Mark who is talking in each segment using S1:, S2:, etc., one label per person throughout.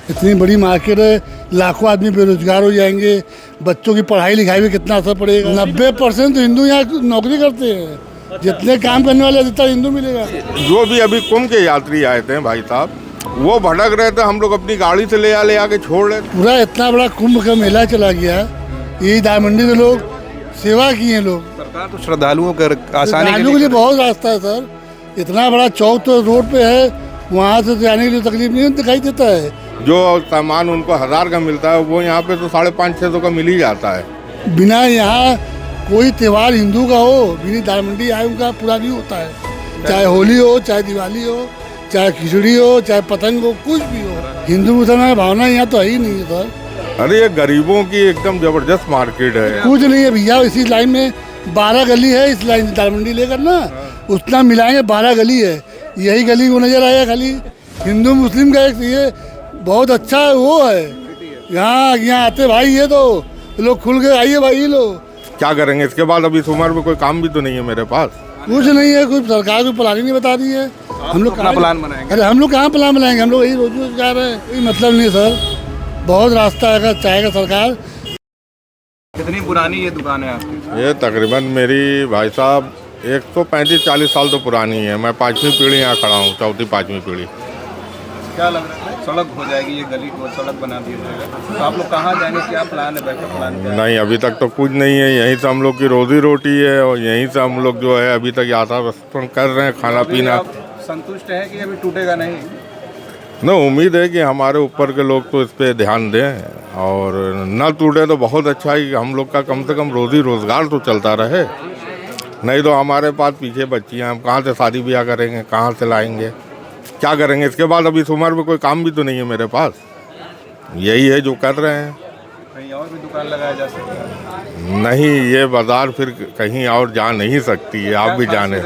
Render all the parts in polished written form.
S1: इतनी बड़ी मार्केट है, लाखों आदमी बेरोजगार हो जाएंगे, बच्चों की पढ़ाई लिखाई में कितना असर पड़ेगा। 90% तो हिंदू यहाँ नौकरी करते हैं, जितने काम करने वाले जितना हिंदू मिलेगा।
S2: जो भी अभी कुंभ के यात्री आए थे भाई साहब, वो भटक रहे थे, हम लोग अपनी गाड़ी से ले आके छोड़ रहे थे।
S1: पूरा इतना बड़ा कुंभ का मेला चला गया, यही दाल मंडी में लोग सेवा किए लोग।
S3: सरकार तो श्रद्धालुओं के आसानी
S1: के लिए बहुत रास्ता है सर, इतना बड़ा चौक तो रोड पे है, वहाँ से जाने के लिए तकलीफ नहीं दिखाई देता है।
S2: जो सामान उनको 1000 का मिलता है वो यहाँ पे तो 550-600 का मिल ही जाता है।
S1: बिना यहाँ कोई त्यौहार हिंदू का हो, बिना दाल मंडी आए उनका पूरा नहीं होता है। चाहे होली हो, चाहे दिवाली हो, चाहे खिचड़ी हो, चाहे पतंग हो, कुछ भी हो, हिंदू मुसलमान भावना यहाँ तो है ही नहीं है सर।
S2: अरे ये गरीबों की एकदम जबरदस्त मार्केट है।
S1: कुछ नहीं है भैया, इसी लाइन में 12 गली है, इस लाइन दाल मंडी लेकर ना उतना मिलाएंगे 12 गली है, यही गली को नजर आया खाली। हिंदू मुस्लिम का एक ये बहुत अच्छा वो है, यहाँ आते भाई, ये तो लोग खुल के आइए भाई लोग।
S2: क्या करेंगे इसके बाद? अभी इस उम्र में कोई काम भी तो नहीं है मेरे पास।
S1: कुछ नहीं है, कोई सरकार को प्लान ही नहीं बता रही है। हम लोग
S3: अपना प्लान बनाएंगे।
S1: अरे हम लोग कहाँ प्लान बनाएंगे, हम लोग यही रोजगार है, कोई मतलब नहीं सर। बहुत रास्ता है, चाहेगा सरकार।
S3: कितनी पुरानी ये दुकान है आपकी?
S2: ये तकरीबन मेरी भाई साहब 135-40 साल तो पुरानी है। मैं 5वीं पीढ़ी यहाँ खड़ा हूँ, 4th-5वीं पीढ़ी।
S3: क्या लग रहा है सड़क हो जाएगी, ये गली को सड़क बना दिया जाएगा, तो आप लोग कहाँ जाएंगे? क्या प्लान है, बैकअप प्लान क्या है?
S2: नहीं, अभी तक तो कुछ नहीं है। यहीं से हम लोग की रोजी रोटी है और यहीं से हम लोग जो है अभी तक यात्रा कर रहे हैं, खाना पीना।
S3: आप संतुष्ट हैं कि अभी टूटेगा नहीं?
S2: न, उम्मीद है कि हमारे ऊपर के लोग तो इस पे ध्यान दें और न टूटे तो बहुत अच्छा है कि हम लोग का कम से कम रोजी रोजगार तो चलता रहे। नहीं तो हमारे पास पीछे बच्चियाँ, हम कहाँ से शादी ब्याह करेंगे, कहाँ से लाएंगे, क्या करेंगे इसके बाद? अभी इस उम्र में कोई काम भी तो नहीं है मेरे पास, यही है जो कर रहे हैं।
S3: कहीं और भी दुकान लगाया जा सकता है?
S2: नहीं, ये बाजार फिर कहीं और जा नहीं सकती है, आप भी जाने।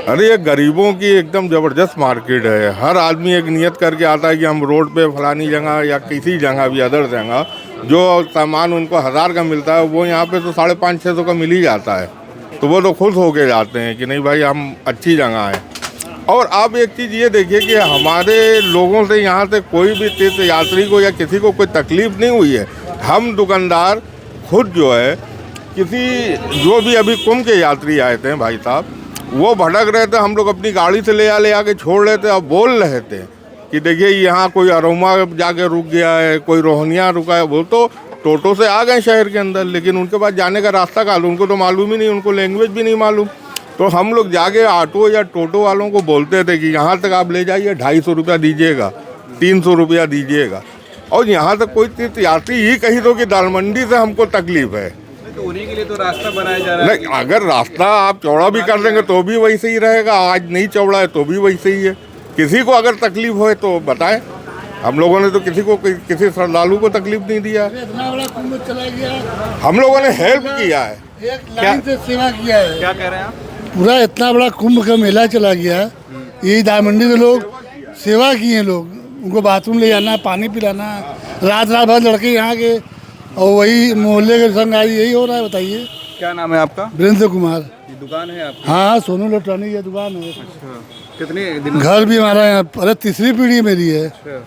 S2: अरे ये गरीबों की एकदम ज़बरदस्त मार्केट है। हर आदमी एक नियत करके आता है कि हम रोड पे फलानी जगह या किसी जगह भी अदर जगह, जो सामान उनको 1000 का मिलता है वो यहाँ पे तो 550-600 का मिल ही जाता है। तो वो तो खुश होके जाते हैं कि नहीं भाई, हम अच्छी जगह हैं। और आप एक चीज़ ये देखिए कि हमारे लोगों से यहाँ से कोई भी तीर्थ यात्री को या किसी को कोई तकलीफ नहीं हुई है। हम दुकानदार खुद जो है, किसी जो भी अभी कुंभ के यात्री आए थे भाई साहब, वो भटक रहे थे, हम लोग अपनी गाड़ी से ले आके छोड़ रहे थे और बोल रहे थे कि देखिए यहाँ कोई अरोमा जाके रुक गया है, कोई रोहनिया रुका है। वो तो टोटो से आ गए शहर के अंदर, लेकिन उनके पास जाने का रास्ता कहाँ, उनको तो मालूम ही नहीं, उनको लैंग्वेज भी नहीं मालूम। तो हम लोग जाके ऑटो या टोटो वालों को बोलते थे कि यहाँ तक आप ले जाइए, 250 रुपया दीजिएगा, 300 रुपया दीजिएगा। और यहाँ तक कोई तीर्थ यात्री ही कही दो कि दाल मंडी से हमको तकलीफ है,
S3: तो उन्हीं के लिए तो रास्ता बनाया जा रहा है।
S2: नहीं, अगर रास्ता आप चौड़ा भी कर देंगे तो भी वैसे ही रहेगा। आज नहीं चौड़ा है तो भी वैसे ही है। किसी को अगर तकलीफ हो तो बताएं। हम लोगों ने तो किसी श्रद्धालु को तकलीफ नहीं दिया है।
S1: इतना बड़ा कुंभ चला गया,
S2: हम लोगों ने हेल्प किया है,
S1: एक लाइन से सेवा किया है।
S3: क्या कह रहे हैं आप?
S1: पूरा इतना बड़ा कुंभ का मेला चला गया, यही दाल मंडी में लोग सेवा किए, लोग उनको बाथरूम ले जाना, पानी पिलाना, रात भर लड़के यहाँ के, और वही मोहल्ले के संग आई, यही हो रहा है। बताइए
S3: क्या नाम है आपका?
S1: वीरेंद्र कुमार।
S3: ये दुकान है आपकी?
S1: हाँ, सोनू इलेक्ट्रॉनिक ये दुकान है।
S3: अच्छा, कितने दिन?
S1: घर भी हमारा यहाँ, अरे 3री पीढ़ी मेरी है।
S3: अच्छा,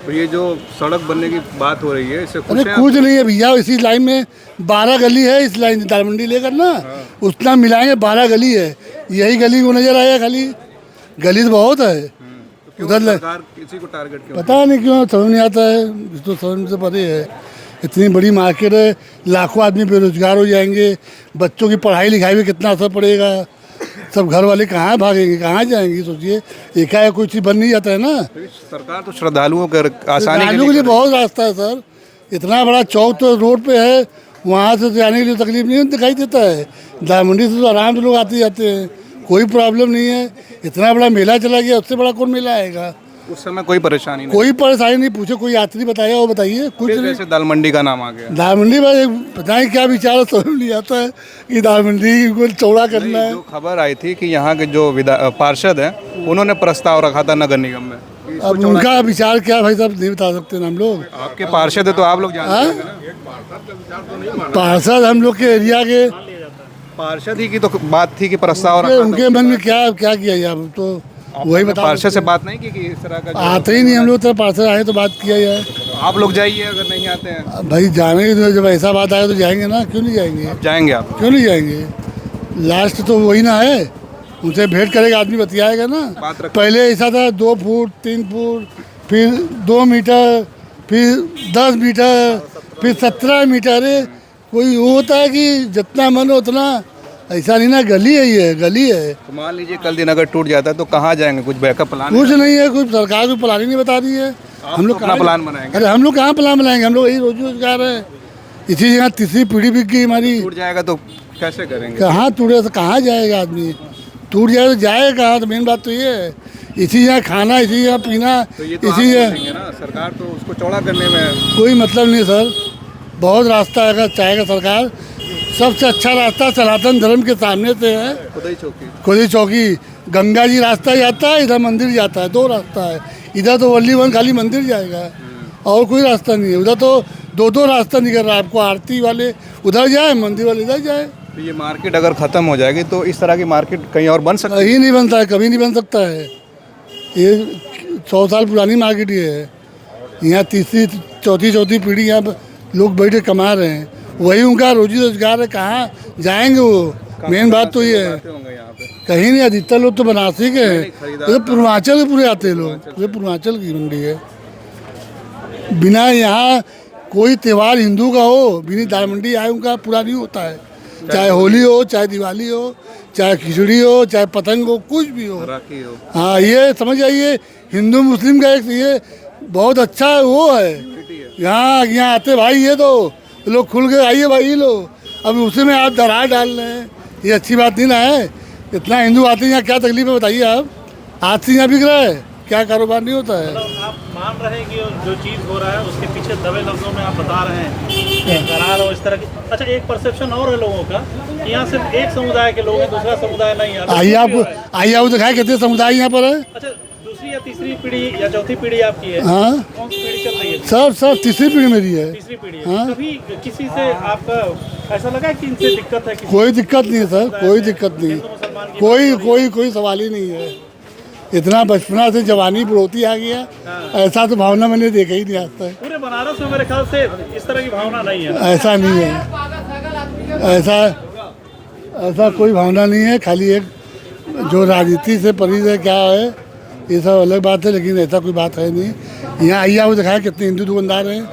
S3: तो ये जो सड़क बनने की बात हो रही है, इससे
S1: अरे कुछ नहीं है भैया, इसी लाइन में 12 गली है, इस लाइन दाल मंडी लेकर ना उतना मिलाएंगे 12 गली है, यही गली को नजर आया खाली। गली तो बहुत है उधर।
S3: सरकार किसी को टारगेट क्यों?
S1: पता नहीं क्यों, समझ नहीं आता है, तो समझ से परे है। इतनी बड़ी मार्केट है, लाखों आदमी बेरोजगार हो जाएंगे, बच्चों की पढ़ाई लिखाई में कितना असर पड़ेगा। सब घर वाले कहाँ भागेंगे, कहाँ जाएंगे? सोचिए, एकाएक कोई चीज़ बन नहीं जाता है ना।
S3: सरकार तो श्रद्धालुओं के आसानी
S1: के लिए बहुत रास्ता है सर, इतना बड़ा चौक तो रोड पे है, वहाँ से जाने के लिए तकलीफ नहीं दिखाई देता है। दाल मंडी से तो आराम से लोग आते जाते हैं, कोई प्रॉब्लम नहीं है। इतना बड़ा मेला चला गया, उससे बड़ा कौन मेला आएगा?
S3: उस समय कोई परेशानी नहीं?
S1: कोई परेशानी नहीं। पूछे कोई यात्री बताया वो बताइए, कुछ नहीं।
S3: कैसे दाल मंडी का नाम आ गया?
S1: दाल मंडी में पता नहीं क्या विचार समझ नहीं आता है कि दाल मंडी को चौड़ा करना है।
S3: जो खबर आई थी कि यहाँ के जो पार्षद हैं, उन्होंने प्रस्ताव रखा था नगर निगम में।
S1: अब उनका विचार क्या भाई साहब नहीं बता सकते हम लोग।
S3: आपके पार्षद है तो आप लोग जानते हैं ना?
S1: पार्षद हम लोग के एरिया के
S3: पार्षद ही की तो बात थी कि प्रस्ताव रखा
S1: उनके मन में क्या क्या किया जाए। अब तो वही बता
S3: पार्षद से बात नहीं की कि इस तरह का
S1: आते ही नहीं हम लोग, तो पार्षद आए तो बात किया जाए।
S3: आप लोग जाइए, अगर नहीं आते हैं
S1: अब भाई जाएंगे तो, जब ऐसा बात आए तो जाएंगे ना, क्यों नहीं जाएंगे,
S3: जाएंगे आप।
S1: क्यों नहीं जाएंगे। लास्ट तो वही ना है, उनसे भेंट करेगा आदमी, बतियाएगा ना।
S3: बात रख-
S1: पहले ऐसा था 2 फुट 3 फुट, फिर 2 मीटर, फिर 10 मीटर, फिर 17 मीटर। अरे कोई वो होता है कि जितना मन हो उतना, ऐसा नहीं ना। गली है, ये गली है,
S3: तो मान लीजिए कल दिन अगर टूट जाता है तो कहाँ जाएंगे, कुछ बैकअप प्लान
S1: कुछ नहीं है। कुछ सरकार को प्लान ही नहीं बता रही है। हम लोग
S3: अपना
S1: कहाँ-
S3: प्लान बनाएंगे।
S1: अरे हम लोग कहाँ प्लान बनाएंगे, हम लोग यही रोजी रोजगार है। इसी जगह तीसरी पीढ़ी बिक गई हमारी।
S3: टूट जाएगा तो कैसे करेंगे।
S1: कहाँ टूटे तो कहाँ जाएगा आदमी, टूट जाए तो जाएगा कहाँ। तो मेन बात तो ये है, इसी जगह खाना, इसी जगह पीना,
S3: तो ये तो आप
S1: इसी जगह,
S3: सोचेंगे ना, सरकार तो उसको चौड़ा करने में
S1: कोई मतलब नहीं सर। बहुत रास्ता है, चाहेगा सरकार। सबसे अच्छा रास्ता सनातन धर्म के सामने से है,
S3: खुदाई चौकी।
S1: खुदी चौकी। गंगा जी रास्ता जाता है, इधर मंदिर जाता है, 2 रास्ता है। इधर तो वल्ली वन खाली मंदिर जाएगा और कोई रास्ता नहीं है। उधर तो 2 रास्ता निकल रहा है आपको, आरती वाले उधर जाए, मंदिर वाले इधर जाए।
S3: तो ये मार्केट अगर ख़त्म हो जाएगी तो इस तरह की मार्केट कहीं और बन सकती है।
S1: कहीं नहीं बनता है, कभी नहीं बन सकता है। ये 100 साल पुरानी मार्केट ये है। यहाँ तीसरी चौथी पीढ़ी यहाँ पर लोग बैठे कमा रहे हैं, वही उनका रोजी रोजगार है। कहाँ जाएंगे वो, मेन बात तो ये है।
S3: होंगे यहाँ पे।
S1: कहीं नहीं, अधिकतर लोग तो बनारसी के हैं।
S3: खरीदार
S1: ये तो पूर्वांचल के पूरे आते हैं लोग, ये पूर्वांचल की मंडी है। बिना यहाँ कोई त्यौहार हिंदू का हो, बिना दाल मंडी आए उनका पूरा नहीं होता है। चाहे होली हो, चाहे दिवाली हो, चाहे खिचड़ी हो, चाहे पतंग हो, कुछ भी हो।
S3: राखी हो।
S1: हाँ, ये समझ आइए, हिंदू मुस्लिम का एक ये बहुत अच्छा वो है। यहाँ आते भाई, ये तो लोग खुल के आइए भाई लो। अब उसी में आप दरार डाल रहे हैं, ये अच्छी बात नहीं ना है। इतना हिंदू आते हैं यहाँ, क्या तकलीफ है बताइए आप। आज से यहाँ बिक रहा है, क्या कारोबार नहीं होता है।
S4: आप मान रहे हैं कि जो चीज़ हो रहा है उसके पीछे दबे लफ्जों में आप बता रहे हैं कि करार और इस तरह की। अच्छा, एक परसेप्शन और है लोगों का कि यहाँ सिर्फ एक समुदाय के लोग हैं, दूसरा समुदाय नहीं है।
S1: आइए आपको दिखाए कितने समुदाय यहाँ पर है।
S4: अच्छा, दूसरी या तीसरी पीढ़ी या चौथी पीढ़ी आपकी है?
S1: हाँ,
S4: कौन सी पीढ़ी चल रही है?
S1: सब तीसरी पीढ़ी मेरी है।
S4: तीसरी पीढ़ी है।
S1: हाँ।
S4: कभी किसी से आपका ऐसा लगा कि इनसे दिक्कत है?
S1: कोई दिक्कत नहीं है सर, कोई दिक्कत नहीं,
S4: हिंदू मुसलमान की
S1: कोई सवाल ही नहीं है। इतना बचपना से जवानी बुढ़ोती आ गया, ऐसा तो भावना मैंने देखा ही नहीं आज तक।
S4: पूरे बनारस में मेरे ख्याल से इस तरह की भावना नहीं है।
S1: ऐसा नहीं है, ऐसा कोई भावना नहीं है। खाली एक जो राजनीति से परिचित है क्या है, ये सब अलग बात है, लेकिन ऐसा कोई बात है नहीं। यहाँ आइए आपको दिखाया कितने हिंदू दुकानदार हैं।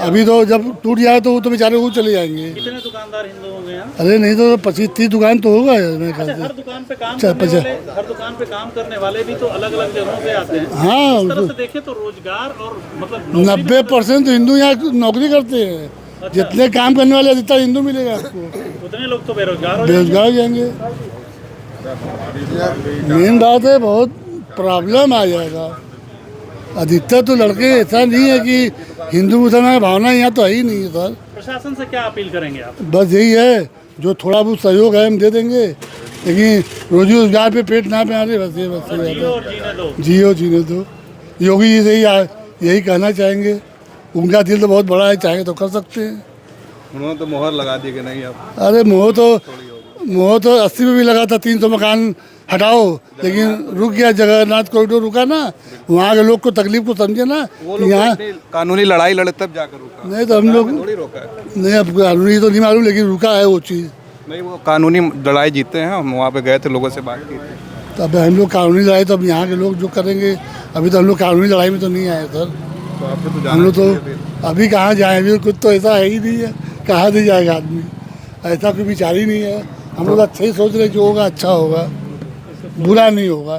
S1: अभी तो जब टूट जाए तो वो तो बेचारे वो चले जाएंगे।
S4: कितने दुकानदार हिंदू होंगे यहाँ?
S1: अरे नहीं तो 25-30 दुकान तो होगा मेरे ख्याल
S4: हर
S1: से।
S4: दुकान पे काम
S1: अच्छा,
S4: करने
S1: अच्छा।
S4: वाले, हर दुकान पे काम करने वाले भी तो अलग अलग जगहों से आते हैं।
S1: हाँ,
S4: इस तरह से देखें तो रोजगार और मतलब
S1: 90% तो हिंदू यहाँ नौकरी करते हैं। जितने काम करने वाले अधिकतर हिंदू मिलेगा आपको,
S4: उतने लोग तो बेरोजगार हो
S1: बेरोजगार हो जाएंगे। मेन बात है, बहुत प्रॉब्लम आ जाएगा। अधिकतर तो लड़के, ऐसा नहीं है कि हिंदू मुसलमान भावना यहाँ तो है ही नहीं है सर।
S4: प्रशासन से क्या अपील करेंगे आप?
S1: बस यही है, जो थोड़ा बहुत सहयोग है हम दे देंगे, लेकिन रोजी रोजगार पे पेट ना पे आने, बस ये बस सही
S4: जियो
S1: बात
S4: और जीने दो।
S1: है। जियो जीने दो। योगी जी से यही कहना चाहेंगे। उनका दिल तो बहुत बड़ा है, चाहेंगे तो कर सकते हैं।
S3: उन्होंने तो मोहर लगा दी कि नहीं आप।
S1: अरे मोह तो 80 में भी लगा था, 300 मकान हटाओ, लेकिन रुक गया। जगन्नाथ कॉरिडोर रुका ना, वहाँ के लोग को तकलीफ को समझे ना।
S3: वो लोग
S1: यहाँ
S3: इतनी कानूनी लड़ाई लड़े तब जाकर रुका।
S1: नहीं तो हम लोग
S3: थोड़ी रोका है।
S1: नहीं, अब कानूनी तो नहीं मालूम, लेकिन रुका है वो चीज़।
S3: नहीं, वो कानूनी लड़ाई जीते हैं। हम वहाँ पे गए थे, लोगों से बात की थी।
S1: तो अब हम लोग कानूनी लड़ाई तो अब यहाँ के लोग जो करेंगे। अभी तो हम लोग कानूनी लड़ाई में तो नहीं आए सर।
S3: तो आपको तो
S1: हम
S3: जाना
S1: लोग
S3: चाहिए
S1: तो अभी कहाँ जाए, अभी कुछ तो ऐसा है ही नहीं है, कहाँ से जाएगा आदमी। ऐसा कोई विचार ही नहीं है। हम लोग अच्छा ही सोच रहे, जो होगा अच्छा होगा, बुरा नहीं होगा।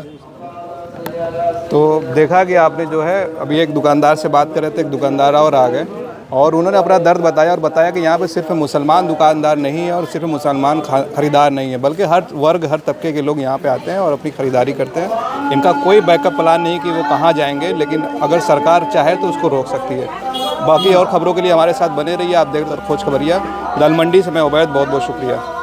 S3: तो देखा कि आपने जो है, अभी एक दुकानदार से बात कर रहे थे, एक दुकानदार और आ गए और उन्होंने अपना दर्द बताया और बताया कि यहाँ पे सिर्फ मुसलमान दुकानदार नहीं है और सिर्फ मुसलमान खरीदार नहीं है, बल्कि हर वर्ग, हर तबके के लोग यहाँ पे आते हैं और अपनी ख़रीदारी करते हैं। इनका कोई बैकअप प्लान नहीं कि वो कहाँ जाएंगे, लेकिन अगर सरकार चाहे तो उसको रोक सकती है। बाकी और ख़बरों के लिए हमारे साथ बने रहिए। आप देख रहे खोज खबरिया। दाल मंडी से मैं उबैद, बहुत बहुत शुक्रिया।